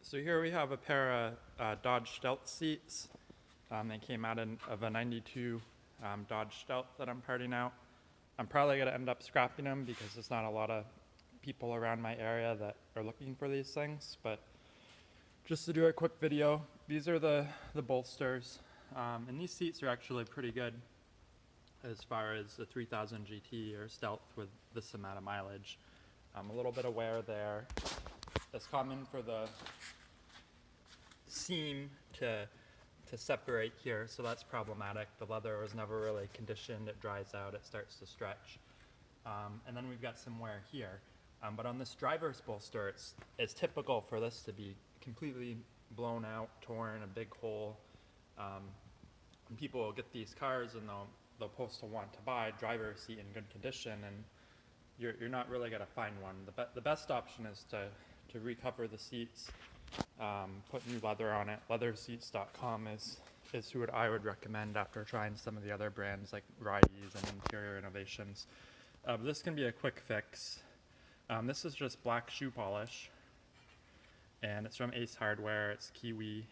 So here we have a pair of Dodge Stealth seats. They came out of a 92 Dodge Stealth that I'm parting out. I'm probably going to end up scrapping them because there's not a lot of people around my area that are looking for these things. But just to do a quick video, these are the bolsters. And these seats are actually pretty good as far as the 3000 GT or Stealth with this amount of mileage. A little bit of wear there. It's common for the seam to separate here, so that's problematic. The leather was never really conditioned, it dries out, it starts to stretch. And then we've got some wear here. But on this driver's bolster, it's typical for this to be completely blown out, torn, a big hole. And people will get these cars and they'll post to want to buy a driver's seat in good condition, and you're not really going to find one. The best option is to recover the seats, put new leather on it. Leatherseats.com is who I would recommend after trying some of the other brands like Ridey's and Interior Innovations. This can be a quick fix. This is just black shoe polish, and it's from Ace Hardware. It's Kiwi.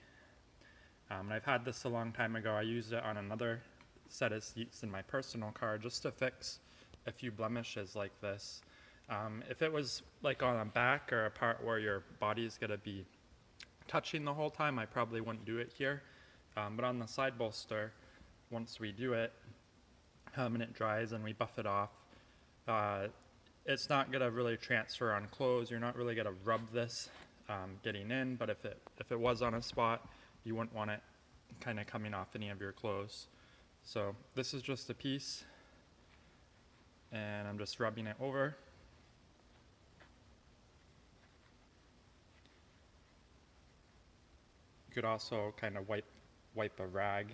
And I've had this a long time ago. I used it on another set of seats in my personal car just to fix a few blemishes like this. If it was like on a back or a part where your body's going to be touching the whole time, I probably wouldn't do it here. But on the side bolster, once we do it and it dries and we buff it off, it's not going to really transfer on clothes. You're not really going to rub this getting in, but if it was on a spot, you wouldn't want it kind of coming off any of your clothes. So this is just a piece, and I'm just rubbing it over. You could also kind of wipe a rag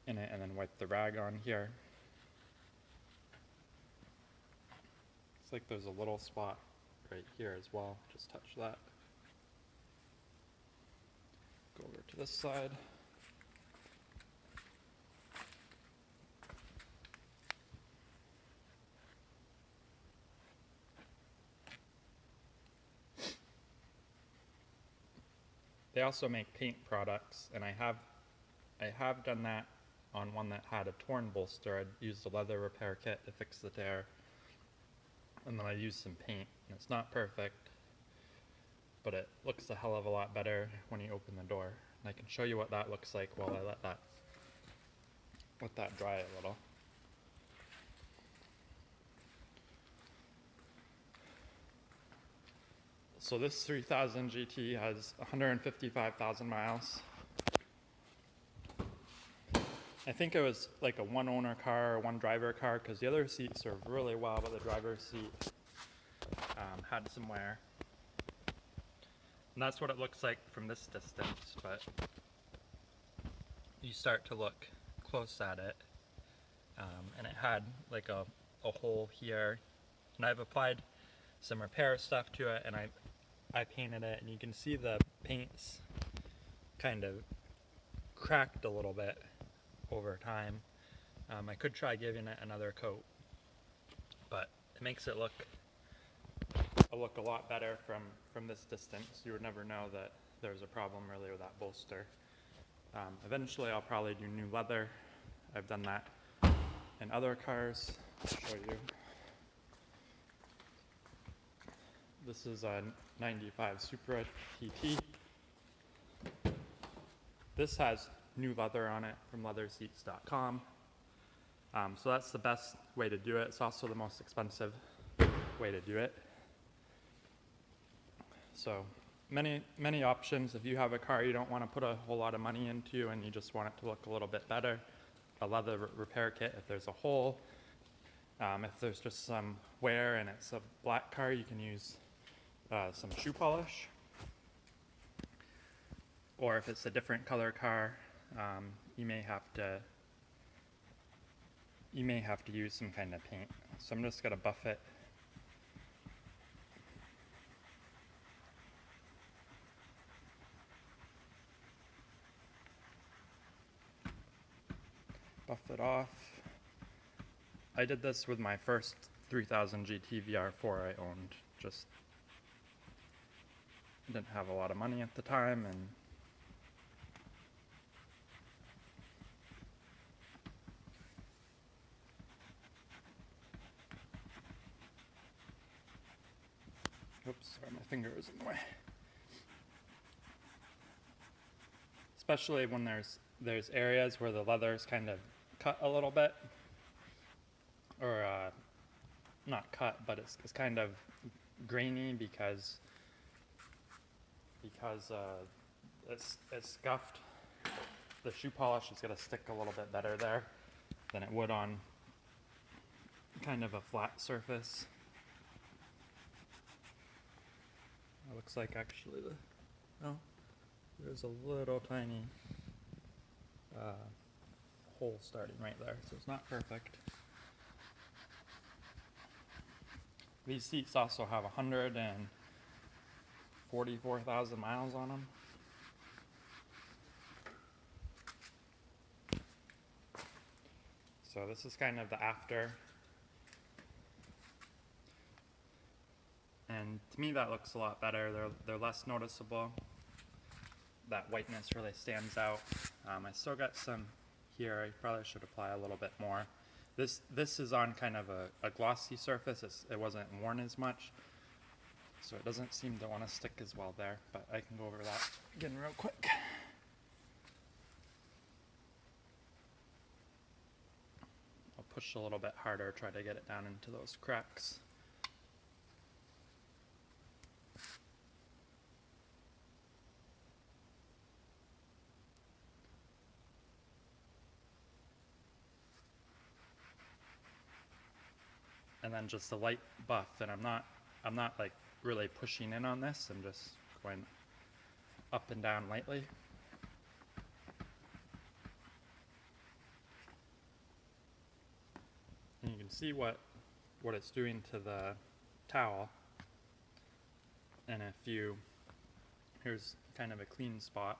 in it and then wipe the rag on here. It's like there's a little spot right here as well. Just touch that. Go over to this side. They also make paint products, and I have done that on one that had a torn bolster. I'd used a leather repair kit to fix the tear, and then I used some paint. And it's not perfect, but it looks a hell of a lot better when you open the door. And I can show you what that looks like while I let that dry a little. So this 3000 GT has 155,000 miles. I think it was like a one owner car or one driver car, because the other seats served really well, but the driver's seat had some wear. And that's what it looks like from this distance, but you start to look close at it, and it had like a hole here, and I've applied some repair stuff to it, and I painted it, and you can see the paint's kind of cracked a little bit over time. I could try giving it another coat, but it makes it look a lot better from this distance. You would never know that there's a problem really with that bolster. Eventually I'll probably do new leather. I've done that in other cars. I'll show you. This is a 95 Supra TT. This has new leather on it from leatherseats.com. So that's the best way to do it. It's also the most expensive way to do it. So many options. If you have a car you don't want to put a whole lot of money into and you just want it to look a little bit better, a leather repair kit. If there's a hole, if there's just some wear and it's a black car, you can use some shoe polish. Or if it's a different color car, you may have to use some kind of paint. So I'm just gonna buff it. Buff it off. I did this with my first 3000 GT VR4 I owned. Just didn't have a lot of money at the time, and oops, sorry, my finger is in the way. Especially when there's areas where the leather's kind of cut a little bit, or not cut, but it's kind of grainy because it's scuffed. The shoe polish is going to stick a little bit better there than it would on kind of a flat surface. It looks like actually there's a little tiny hole starting right there, so it's not perfect. These seats also have 144,000 miles on them. So this is kind of the after. And to me that looks a lot better. They're less noticeable. That whiteness really stands out. I still got some here. I probably should apply a little bit more. This is on kind of a glossy surface. It wasn't worn as much, so it doesn't seem to want to stick as well there, but I can go over that again real quick. I'll push a little bit harder, try to get it down into those cracks. And then just a light buff, and I'm not like really pushing in on this. I'm just going up and down lightly. And you can see what it's doing to the towel. And here's kind of a clean spot.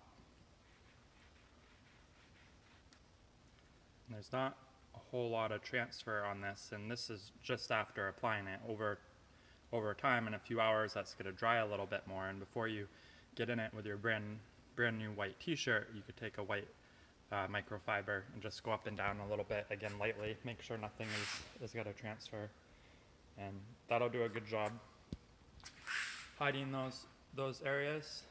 And there's not a whole lot of transfer on this, and this is just after applying it. Over time, in a few hours, that's going to dry a little bit more, and before you get in it with your brand new white t-shirt, you could take a white microfiber and just go up and down a little bit, again lightly, make sure nothing is going to transfer, and that'll do a good job hiding those areas.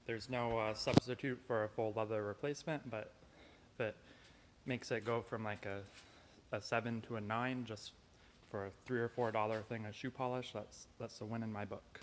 There's no substitute for a full leather replacement, but if it makes it go from like a 7 to a 9 just for a $3 or $4 thing of shoe polish, that's a win in my book.